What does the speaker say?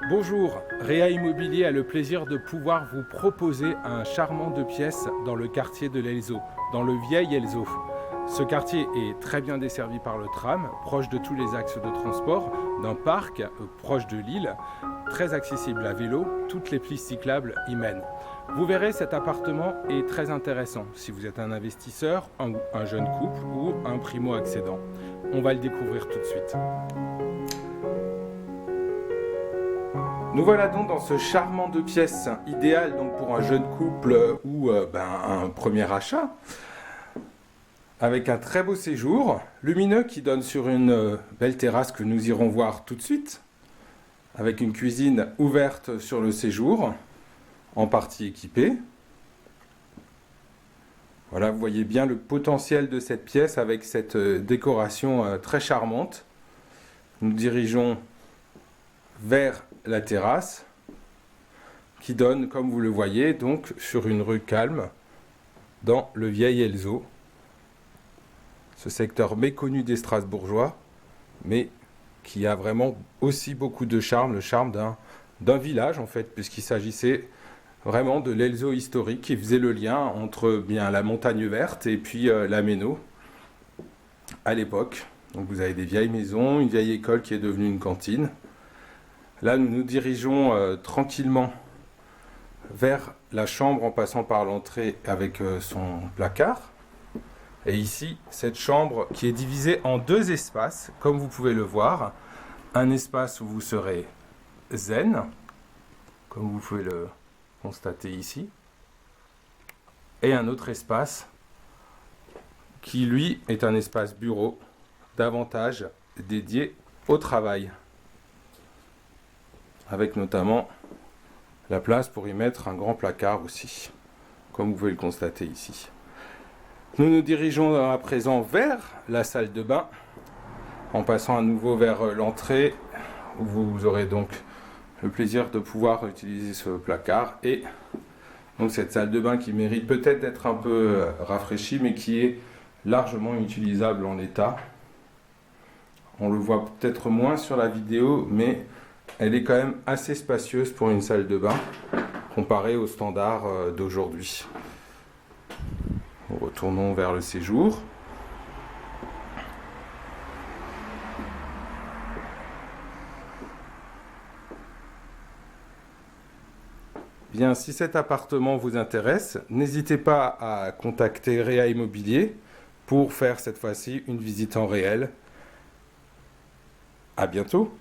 Bonjour, Réa Immobilier a le plaisir de pouvoir vous proposer un charmant 2 pièces dans le quartier de l'Elzo, dans le vieil Elzo. Ce quartier est très bien desservi par le tram, proche de tous les axes de transport, d'un parc proche de l'île, très accessible à vélo, toutes les pistes cyclables y mènent. Vous verrez, cet appartement est très intéressant si vous êtes un investisseur, un jeune couple ou un primo-accédant. On va le découvrir tout de suite. Nous voilà donc dans ce charmant 2 pièces, idéal donc pour un jeune couple ou un premier achat, avec un très beau séjour, lumineux qui donne sur une belle terrasse que nous irons voir tout de suite, avec une cuisine ouverte sur le séjour, en partie équipée. Voilà, vous voyez bien le potentiel de cette pièce avec cette décoration très charmante. Nous dirigeons vers la terrasse qui donne, comme vous le voyez, donc sur une rue calme dans le vieil Elzo. Ce secteur méconnu des Strasbourgeois, mais qui a vraiment aussi beaucoup de charme, le charme d'un village en fait, puisqu'il s'agissait vraiment de l'Elzo historique qui faisait le lien entre bien la montagne verte et puis la Méno à l'époque. Donc vous avez des vieilles maisons, une vieille école qui est devenue une cantine. Là, nous nous dirigeons tranquillement vers la chambre en passant par l'entrée avec son placard. Et ici, cette chambre qui est divisée en 2 espaces, comme vous pouvez le voir. Un espace où vous serez zen, comme vous pouvez le constater ici. Et un autre espace qui, lui, est un espace bureau, davantage dédié au travail, avec notamment la place pour y mettre un grand placard aussi, comme vous pouvez le constater ici. Nous nous dirigeons à présent vers la salle de bain, en passant à nouveau vers l'entrée, où vous aurez donc le plaisir de pouvoir utiliser ce placard, et donc cette salle de bain qui mérite peut-être d'être un peu rafraîchie, mais qui est largement utilisable en l'état. On le voit peut-être moins sur la vidéo, mais elle est quand même assez spacieuse pour une salle de bain, comparée aux standards d'aujourd'hui. Retournons vers le séjour. Bien, si cet appartement vous intéresse, n'hésitez pas à contacter Réa Immobilier pour faire cette fois-ci une visite en réel. À bientôt!